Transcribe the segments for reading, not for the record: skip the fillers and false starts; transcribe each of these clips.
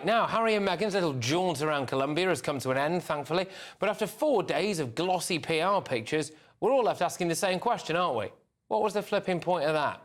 now, Harry and Meghan's little jaunt around Colombia has come to an end, thankfully. But after 4 days of glossy PR pictures, we're all left asking the same question, aren't we? What was the flipping point of that?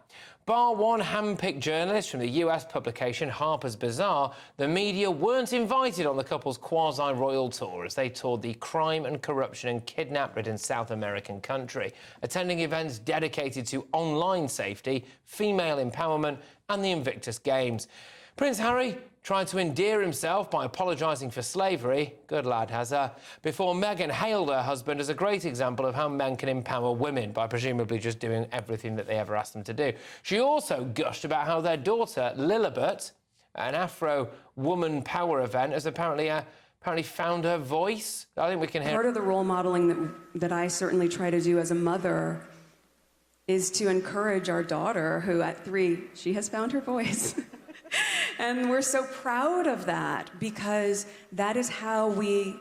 Bar one hand-picked journalist from the US publication Harper's Bazaar, the media weren't invited on the couple's quasi-royal tour as they toured the crime and corruption and kidnap-ridden South American country, attending events dedicated to online safety, female empowerment and the Invictus Games. Prince Harry tried to endear himself by apologising for slavery, good lad has her, before Meghan hailed her husband as a great example of how men can empower women by presumably just doing everything that they ever asked them to do. She also gushed about how their daughter, Lilibet, an Afro woman power event, has apparently found her voice. I think we can hear... Part of the role modelling that I certainly try to do as a mother is to encourage our daughter, who at 3, she has found her voice. And we're so proud of that because that is how we,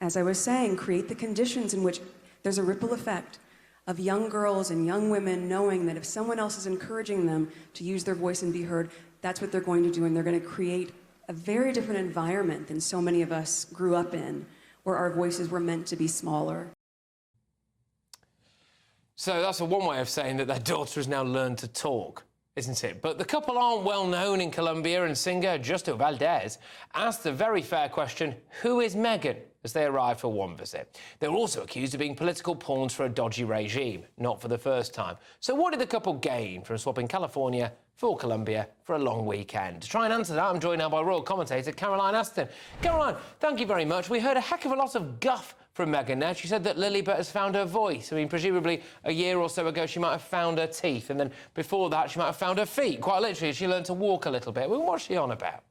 as I was saying, create the conditions in which there's a ripple effect of young girls and young women knowing that if someone else is encouraging them to use their voice and be heard, that's what they're going to do, and they're going to create a very different environment than so many of us grew up in, where our voices were meant to be smaller. So that's one way of saying that their daughter has now learned to talk, isn't it? But the couple aren't well known in Colombia, and singer Justo Valdez asked the very fair question, who is Meghan, as they arrived for one visit. They were also accused of being political pawns for a dodgy regime, not for the first time. So what did the couple gain from swapping California for Colombia for a long weekend? To try and answer that, I'm joined now by royal commentator Caroline Aston. Caroline, thank you very much. We heard a heck of a lot of guff from Meghan there. She said that Lilibet has found her voice. I mean, presumably a year or so ago she might have found her teeth, and then before that she might have found her feet. Quite literally, she learned to walk a little bit. Well, what's she on about?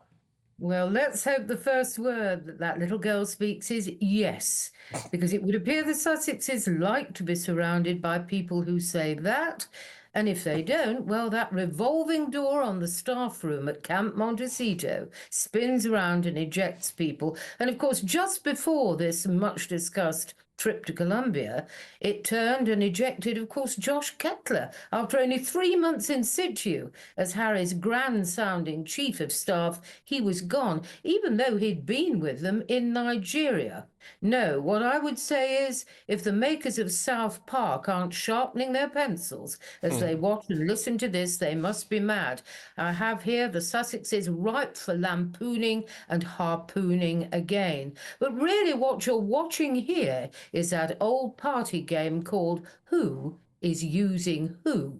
Well, let's hope the first word that little girl speaks is yes, because it would appear the Sussexes like to be surrounded by people who say that. And if they don't, well, that revolving door on the staff room at Camp Montecito spins around and ejects people. And of course, just before this much-discussed trip to Colombia, it turned and ejected, of course, Josh Kettler after only 3 months in situ as Harry's grand-sounding chief of staff. He was gone, even though he'd been with them in Nigeria. No, what I would say is, if the makers of South Park aren't sharpening their pencils as they watch and listen to this, they must be mad. I have here the Sussexes ripe for lampooning and harpooning again. But really what you're watching here is that old party game called Who is Using Who?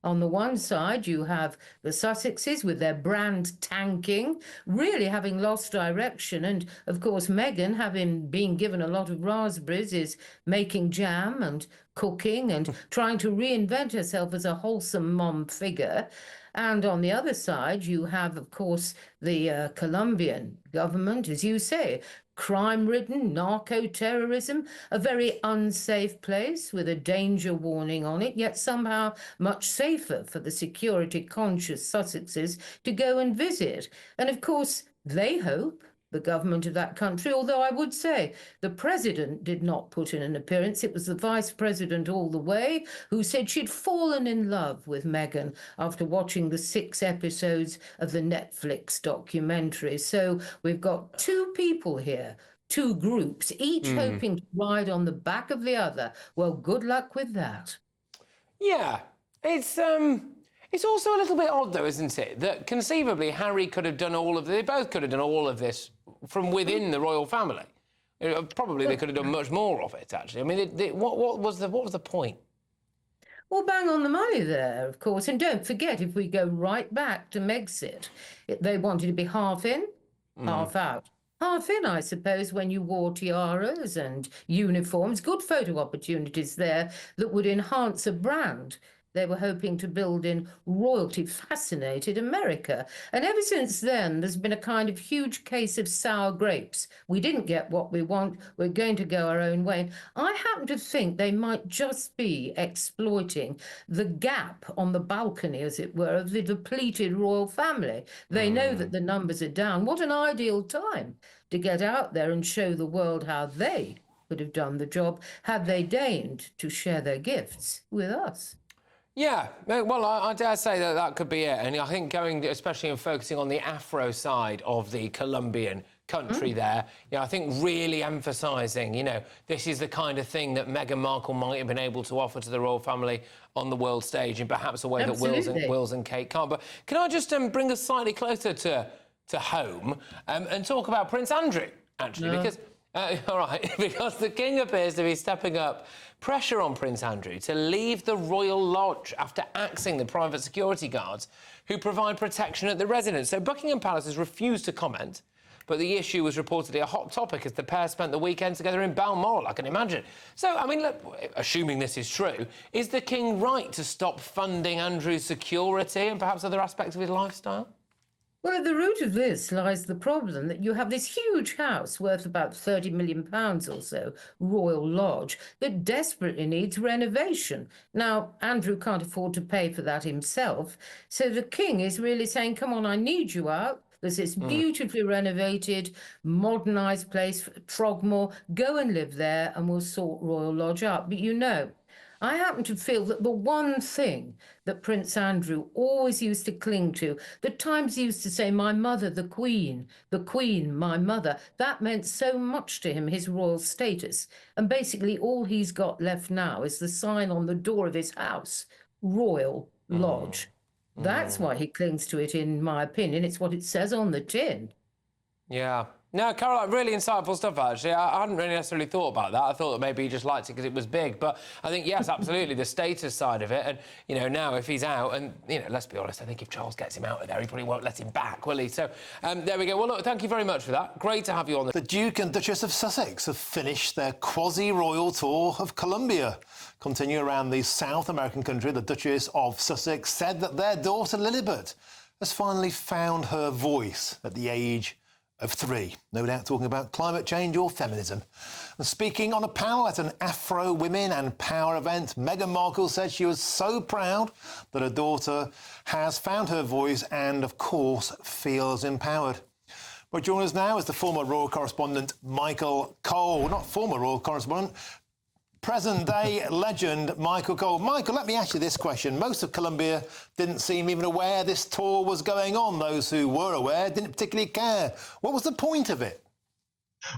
On the one side, you have the Sussexes with their brand tanking, really having lost direction. And, of course, Meghan, having been given a lot of raspberries, is making jam and cooking and trying to reinvent herself as a wholesome mom figure. And on the other side, you have, of course, the Colombian government, as you say, crime-ridden, narco-terrorism, a very unsafe place with a danger warning on it, yet somehow much safer for the security-conscious Sussexes to go and visit. And, of course, they hope, the government of that country, although I would say the president did not put in an appearance. It was the vice president all the way who said she'd fallen in love with Meghan after watching the 6 episodes of the Netflix documentary. So we've got 2 people here, 2 groups, each hoping to ride on the back of the other. Well, good luck with that. Yeah, it's also a little bit odd, though, isn't it, that conceivably Harry could have done all of this, they both could have done all of this from within the royal family. Probably they could have done much more of it, actually. I mean, what was the point? Well, bang on the money there, of course. And don't forget, if we go right back to Megxit, they wanted to be half in, half out. Half in, I suppose, when you wore tiaras and uniforms. Good photo opportunities there that would enhance a brand they were hoping to build in royalty-fascinated America. And ever since then, there's been a kind of huge case of sour grapes. We didn't get what we want. We're going to go our own way. I happen to think they might just be exploiting the gap on the balcony, as it were, of the depleted royal family. They know that the numbers are down. What an ideal time to get out there and show the world how they could have done the job had they deigned to share their gifts with us. Yeah, well, I dare say that that could be it. And I think going, especially in focusing on the Afro side of the Colombian country there, I think really emphasising, this is the kind of thing that Meghan Markle might have been able to offer to the royal family on the world stage in perhaps a way that Wills and Kate can't. But can I just bring us slightly closer to home and talk about Prince Andrew, actually, because... all right, because the King appears to be stepping up pressure on Prince Andrew to leave the Royal Lodge after axing the private security guards who provide protection at the residence. So Buckingham Palace has refused to comment, but the issue was reportedly a hot topic as the pair spent the weekend together in Balmoral, I can imagine. So, I mean, look, assuming this is true, is the King right to stop funding Andrew's security and perhaps other aspects of his lifestyle? Well, at the root of this lies the problem that you have this huge house worth about £30 million or so, Royal Lodge, that desperately needs renovation. Now, Andrew can't afford to pay for that himself, so the King is really saying, come on, I need you out. There's this beautifully renovated, modernised place, Frogmore. Go and live there and we'll sort Royal Lodge out. But I happen to feel that the one thing that Prince Andrew always used to cling to, that Times used to say, my mother, the Queen, my mother, that meant so much to him, his royal status. And basically all he's got left now is the sign on the door of his house, Royal Lodge. That's why he clings to it, in my opinion. It's what it says on the tin. Yeah. No, Caroline, really insightful stuff, actually. I hadn't really necessarily thought about that. I thought that maybe he just liked it because it was big. But I think, yes, absolutely, the status side of it. And, now if he's out, and, let's be honest, I think if Charles gets him out of there, he probably won't let him back, will he? So, there we go. Well, look, thank you very much for that. Great to have you on. The Duke and Duchess of Sussex have finished their quasi-royal tour of Colombia. Continue around the South American country, the Duchess of Sussex said that their daughter, Lilibet, has finally found her voice at the age of 3, no doubt talking about climate change or feminism. And speaking on a panel at an Afro Women and Power event, Meghan Markle said she was so proud that her daughter has found her voice and, of course, feels empowered. But joining us now is the former royal correspondent Michael Cole. Not former royal correspondent, present-day legend Michael Cole. Michael, let me ask you this question. Most of Colombia didn't seem even aware this tour was going on. Those who were aware didn't particularly care. What was the point of it?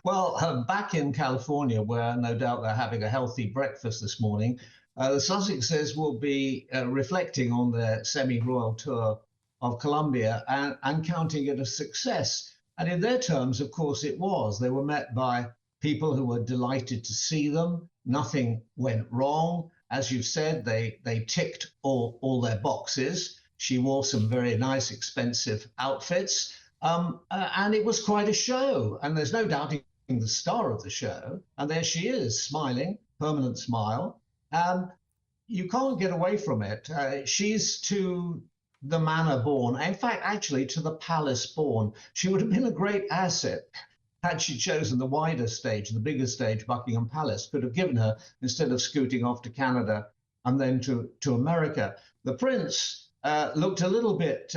Well, back in California, where no doubt they're having a healthy breakfast this morning, the Sussexes will be reflecting on their semi-royal tour of Colombia and counting it a success. And in their terms, of course, it was. They were met by people who were delighted to see them. Nothing went wrong. As you've said, they ticked all their boxes. She wore some very nice, expensive outfits. And it was quite a show. And there's no doubting the star of the show. And there she is, smiling, permanent smile. You can't get away from it. She's to the manor born. In fact, actually, to the palace born. She would have been a great asset had she chosen the wider stage, the bigger stage, Buckingham Palace, could have given her, instead of scooting off to Canada and then to America. The prince looked a little bit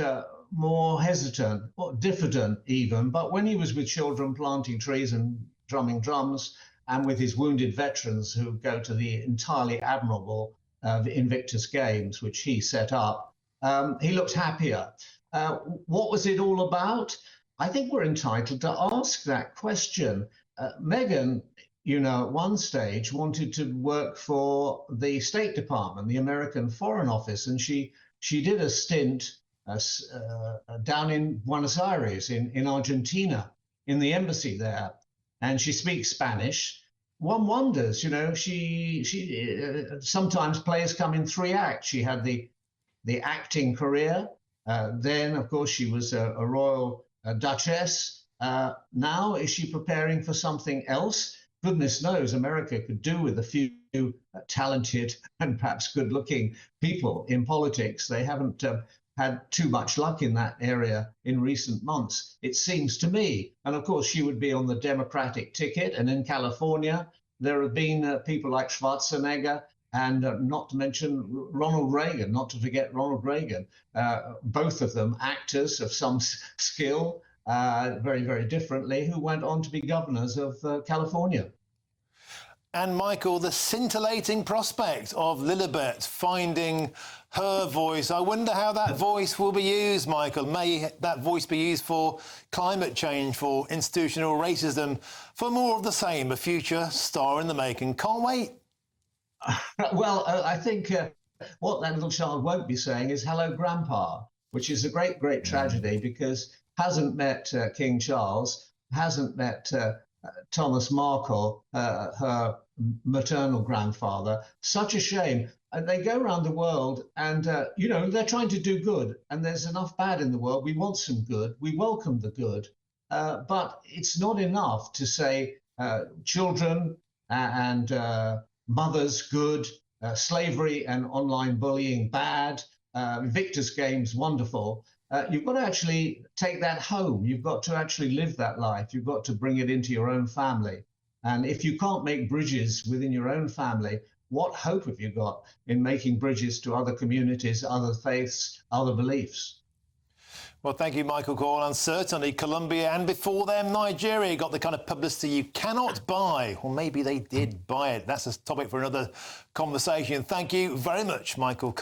more hesitant, or diffident even, but when he was with children planting trees and drumming drums, and with his wounded veterans who go to the entirely admirable Invictus Games, which he set up, he looked happier. What was it all about? I think we're entitled to ask that question. Meghan, at one stage wanted to work for the State Department, the American Foreign Office, and she did a stint down in Buenos Aires, in Argentina, in the embassy there, and she speaks Spanish. One wonders, she sometimes plays come in 3 acts. She had the acting career, then, of course, she was a royal Duchess. Now, is she preparing for something else? Goodness knows, America could do with a few talented and perhaps good-looking people in politics. They haven't had too much luck in that area in recent months, it seems to me. And of course, she would be on the Democratic ticket. And in California, there have been people like Schwarzenegger, and not to mention Ronald Reagan, not to forget Ronald Reagan, both of them actors of some skill, very, very differently, who went on to be governors of California. And Michael, the scintillating prospect of Lilibet finding her voice. I wonder how that voice will be used, Michael. May that voice be used for climate change, for institutional racism, for more of the same, a future star in the making. Can't wait. Well, I think what that little child won't be saying is hello, Grandpa, which is a great, great tragedy because hasn't met King Charles, hasn't met Thomas Markle, her maternal grandfather. Such a shame. And they go around the world and, you know, they're trying to do good. And there's enough bad in the world. We want some good. We welcome the good. But it's not enough to say children and mothers good, slavery and online bullying bad, victors' games wonderful. You've got to actually take that home. You've got to actually live that life. You've got to bring it into your own family. And if you can't make bridges within your own family, what hope have you got in making bridges to other communities, other faiths, other beliefs? Well, thank you, Michael Cole. And certainly Colombia and before them, Nigeria got the kind of publicity you cannot buy. Or maybe they did buy it. That's a topic for another conversation. Thank you very much, Michael Cole.